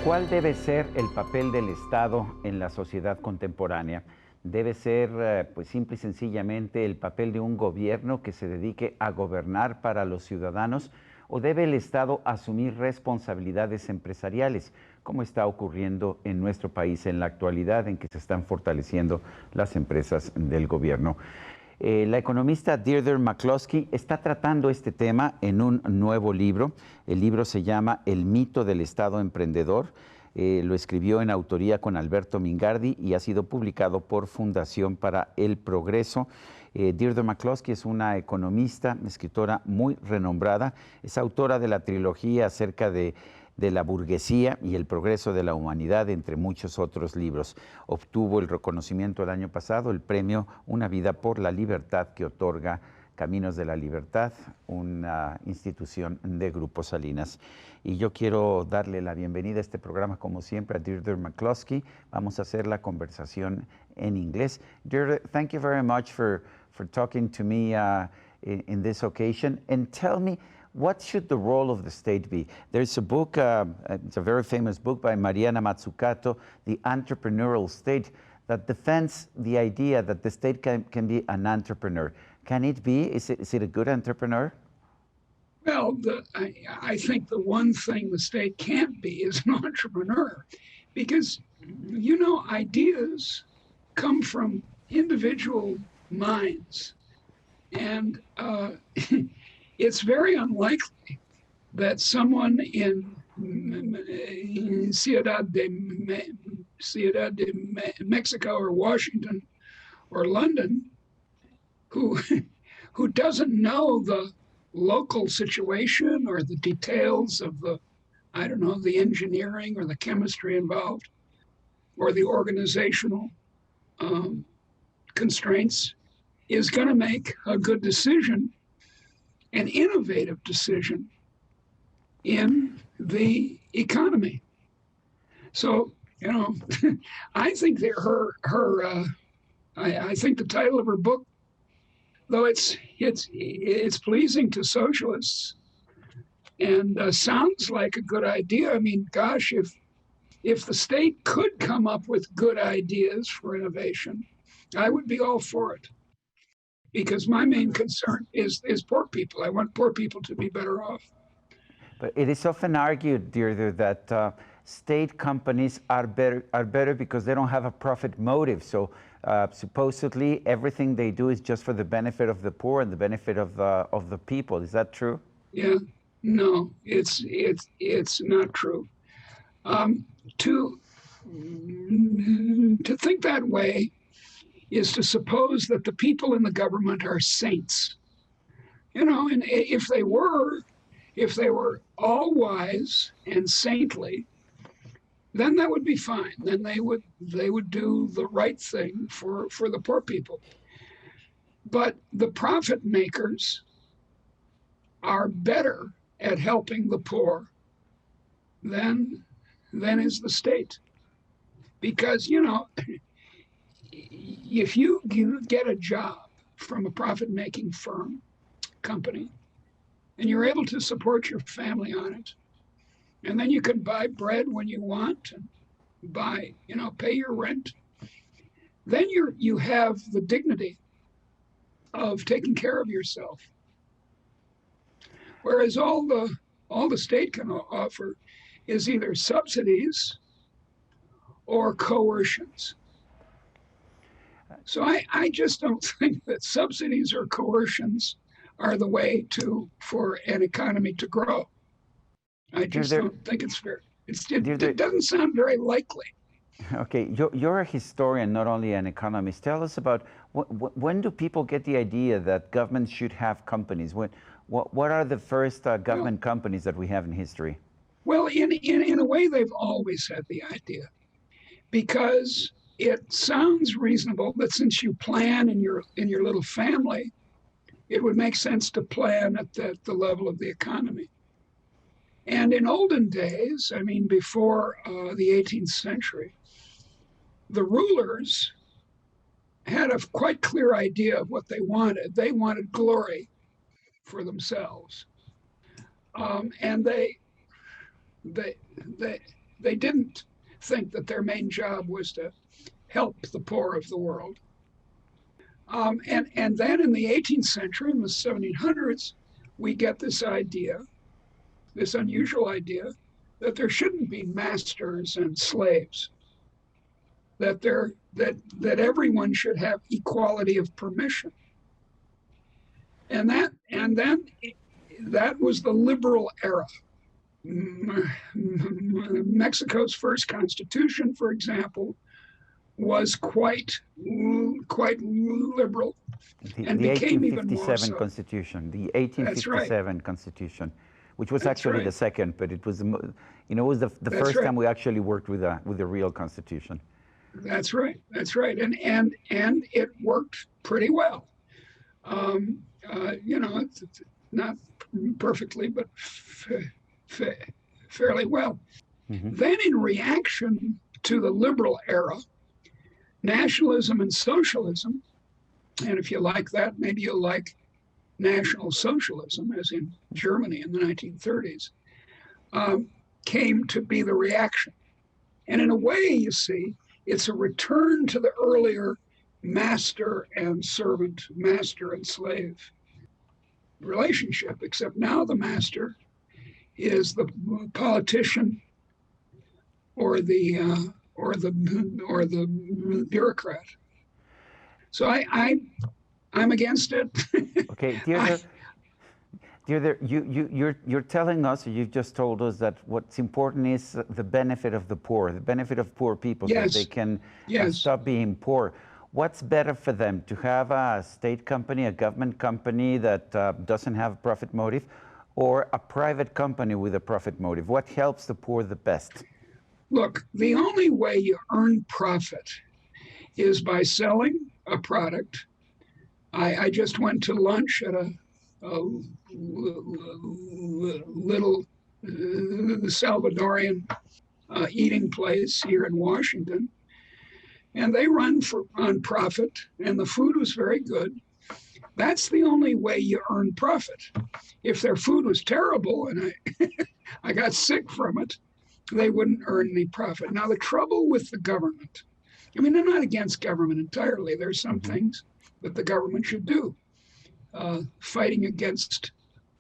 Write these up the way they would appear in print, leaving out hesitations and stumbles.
¿Cuál debe ser el papel del Estado en la sociedad contemporánea? ¿Debe ser, pues simple y sencillamente, el papel de un gobierno que se dedique a gobernar para los ciudadanos? ¿O debe el Estado asumir responsabilidades empresariales, como está ocurriendo en nuestro país en la actualidad, en que se están fortaleciendo las empresas del gobierno? La economista Deirdre MacCloskey está tratando este tema en un nuevo libro. El libro se llama El mito del Estado emprendedor. Lo escribió en autoría con Alberto Mingardi y ha sido publicado por Fundación para el Progreso. Deirdre MacCloskey es una economista, escritora muy renombrada. Es autora de la trilogía acerca de la burguesía y el progreso de la humanidad, entre muchos otros libros. Obtuvo el reconocimiento el año pasado, el premio Una vida por la libertad que otorga Caminos de la Libertad, una institución de Grupo Salinas. Y yo quiero darle la bienvenida a este programa, como siempre, a Deirdre MacCloskey. Vamos a hacer la conversación en inglés. Deirdre, thank you very much for talking to me in this occasion. And tell me, what should the role of the state be? There's a book, it's a very famous book by Mariana Mazzucato, The Entrepreneurial State, that defends the idea that the state can be an entrepreneur. Can it be? Is it a good entrepreneur? Well, I think the one thing the state can't be is an entrepreneur, because, you know, ideas come from individual minds. And it's very unlikely that someone in Ciudad de Mexico or Washington or London who doesn't know the local situation or the details of the, I don't know, the engineering or the chemistry involved or the organizational constraints is going to make a good decision, an innovative decision in the economy. So, you know, I think that I think the title of her book, though it's pleasing to socialists and sounds like a good idea. I mean, gosh, if the state could come up with good ideas for innovation, I would be all for it. Because my main concern is poor people. I want poor people to be better off. But it is often argued, Deirdre, that state companies are better because they don't have a profit motive. So supposedly everything they do is just for the benefit of the poor and the benefit of the people. Is that true? Yeah, no, it's not true. To think that way is to suppose that the people in the government are saints, you know, and if they were all wise and saintly, then that would be fine. Then they would do the right thing for the poor people. But the profit makers are better at helping the poor than is the state, because, you know, if you get a job from a profit-making company, and you're able to support your family on it, and then you can buy bread when you want and buy, you know, pay your rent, then you have the dignity of taking care of yourself. Whereas all the state can offer is either subsidies or coercions. So I just don't think that subsidies or coercions are the way for an economy to grow. I just don't think it's fair. It doesn't sound very likely. Okay, you're a historian, not only an economist. Tell us about when do people get the idea that governments should have companies? What are the first government companies that we have in history? Well, in a way, they've always had the idea, because it sounds reasonable that since you plan in your little family, it would make sense to plan at the level of the economy. And in olden days, I mean, before the 18th century, the rulers had a quite clear idea of what they wanted. They wanted glory for themselves, and they They didn't think that their main job was to help the poor of the world. And then in the 18th century, in the 1700s, we get this idea, this unusual idea, that there shouldn't be masters and slaves, that everyone should have equality of permission. And that was the liberal era. Mexico's first constitution, for example, was quite liberal, and the became even more 1857 so. Constitution, the 1857 Constitution, which was That's actually right. the second, but it was, it was the first right. time we actually worked with a real constitution. That's right. That's right. And it worked pretty well. It's not perfectly, but fairly well. Mm-hmm. Then, in reaction to the liberal era, nationalism and socialism, and if you like that, maybe you'll like National Socialism, as in Germany in the 1930s, came to be the reaction. And in a way, you see, it's a return to the earlier master and servant, master and slave relationship, except now the master is the politician or the bureaucrat. So I'm against it. Okay, Deirdre, you're telling us, you've just told us that what's important is the benefit of the poor people, Yes. so they can Yes. stop being poor. What's better for them, to have a state company, a government company that doesn't have a profit motive, or a private company with a profit motive? What helps the poor the best? Look, the only way you earn profit is by selling a product. I just went to lunch at a little Salvadorian eating place here in Washington, and they run on profit, and the food was very good. That's the only way you earn profit. If their food was terrible and I got sick from it, they wouldn't earn any profit. Now, the trouble with the government, I mean, I'm not against government entirely. There's some things that the government should do. Fighting against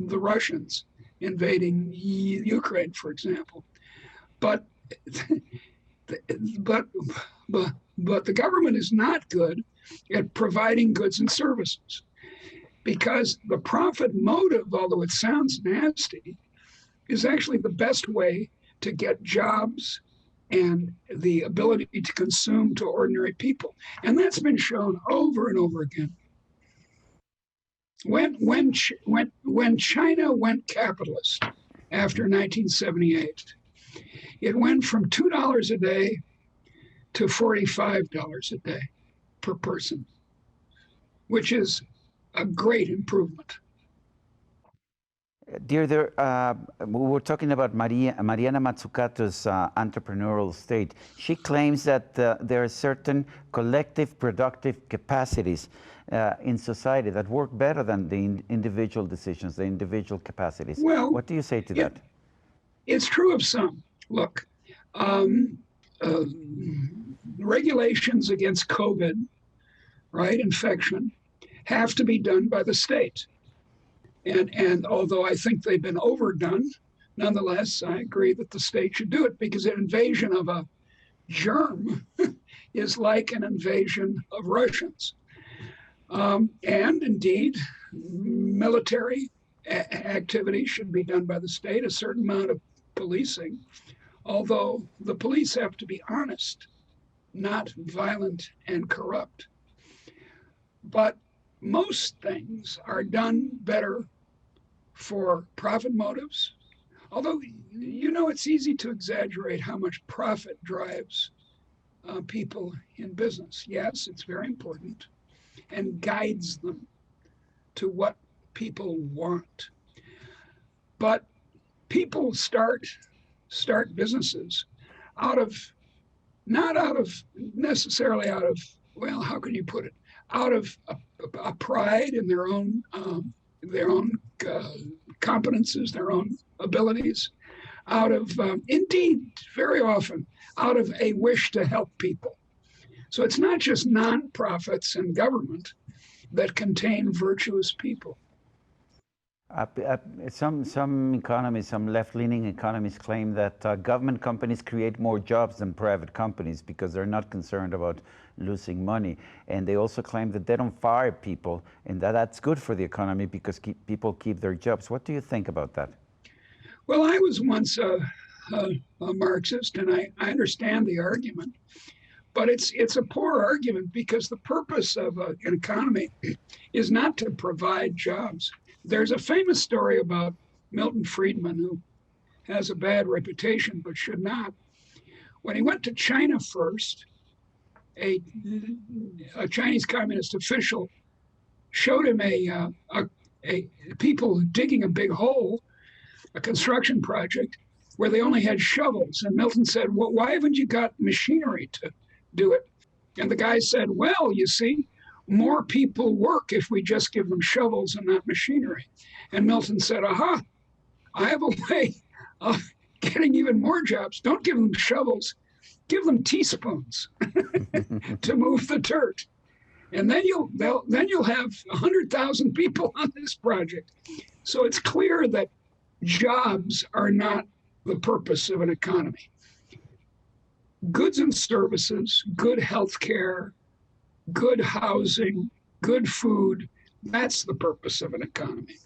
the Russians invading Ukraine, for example. But the government is not good at providing goods and services, because the profit motive, although it sounds nasty, is actually the best way to get jobs and the ability to consume to ordinary people. And that's been shown over and over again. When China went capitalist after 1978, it went from $2 a day to $45 a day per person, which is a great improvement. Deirdre, we were talking about Mariana Mazzucato's entrepreneurial state. She claims that there are certain collective productive capacities in society that work better than the individual decisions, the individual capacities. Well, what do you say to that? It's true of some. Look, regulations against COVID, right, infection, have to be done by the state. And although I think they've been overdone, nonetheless, I agree that the state should do it, because an invasion of a germ is like an invasion of Russians. And indeed, military activity should be done by the state, a certain amount of policing, although the police have to be honest, not violent and corrupt. But most things are done better for profit motives, although, it's easy to exaggerate how much profit drives people in business. Yes, it's very important and guides them to what people want. But people start businesses not necessarily out of, well, how can you put it? Out of a pride in their own competences, their own abilities, out of, indeed, very often, out of a wish to help people. So it's not just nonprofits and government that contain virtuous people. Some economists, some left-leaning economists claim that government companies create more jobs than private companies because they're not concerned about losing money. And they also claim that they don't fire people and that's good for the economy because people keep their jobs. What do you think about that? Well, I was once a Marxist, and I understand the argument. But it's a poor argument because the purpose of an economy is not to provide jobs. There's a famous story about Milton Friedman, who has a bad reputation but should not. When he went to China first, a Chinese communist official showed him a people digging a big hole, a construction project, where they only had shovels. And Milton said, well, why haven't you got machinery to do it? And the guy said, well, you see, more people work if we just give them shovels and not machinery. And Milton said, aha, I have a way of getting even more jobs. Don't give them shovels, give them teaspoons to move the dirt. And then you'll have 100,000 people on this project. So it's clear that jobs are not the purpose of an economy. Goods and services, good health care, good housing, good food, that's the purpose of an economy.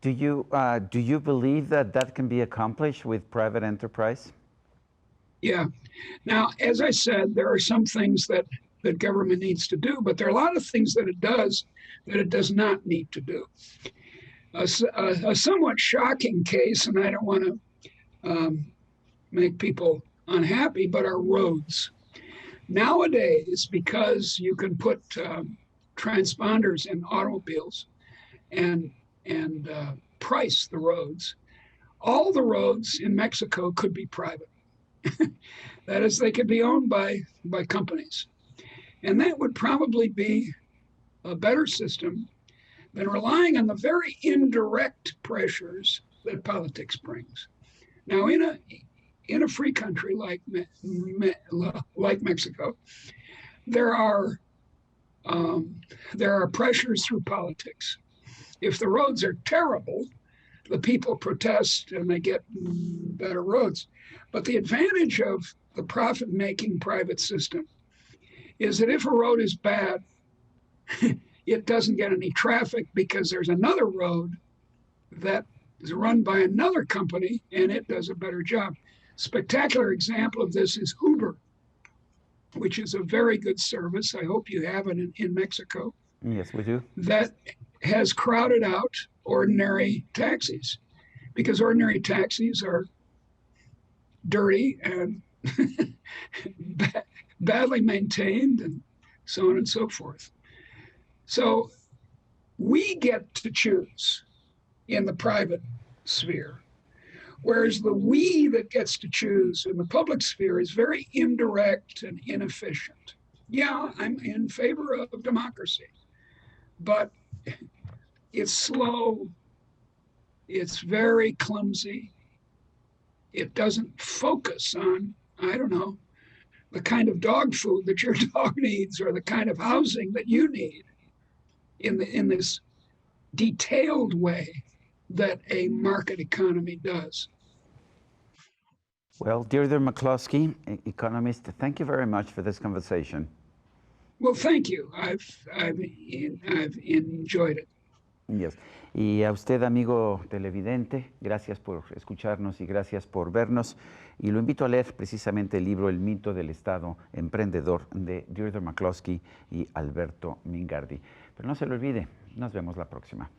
Do you believe that that can be accomplished with private enterprise? Yeah. Now, as I said, there are some things that government needs to do, but there are a lot of things that it does not need to do. A somewhat shocking case, and I don't want to make people unhappy, but our roads. Nowadays, because you can put transponders in automobiles and price the roads, all the roads in Mexico could be private. That is, they could be owned by companies. And that would probably be a better system than relying on the very indirect pressures that politics brings. Now, in a free country like Mexico, there are pressures through politics. If the roads are terrible, the people protest and they get better roads. But the advantage of the profit-making private system is that if a road is bad, it doesn't get any traffic because there's another road that is run by another company and it does a better job. Spectacular example of this is Uber, which is a very good service. I hope you have it in Mexico. Yes, we do. That has crowded out ordinary taxis because ordinary taxis are dirty and badly maintained and so on and so forth. So we get to choose in the private sphere, whereas the we that gets to choose in the public sphere is very indirect and inefficient. Yeah, I'm in favor of democracy, but it's slow, it's very clumsy, it doesn't focus on, I don't know, the kind of dog food that your dog needs or the kind of housing that you need in this detailed way that a market economy does. Well, Deirdre MacCloskey, economist, thank you very much for this conversation. Well, thank you. I've enjoyed it. Yes. Y a usted, amigo televidente, gracias por escucharnos y gracias por vernos. Y lo invito a leer precisamente el libro El mito del Estado, emprendedor, de Deirdre MacCloskey y Alberto Mingardi. Pero no se lo olvide, nos vemos la próxima.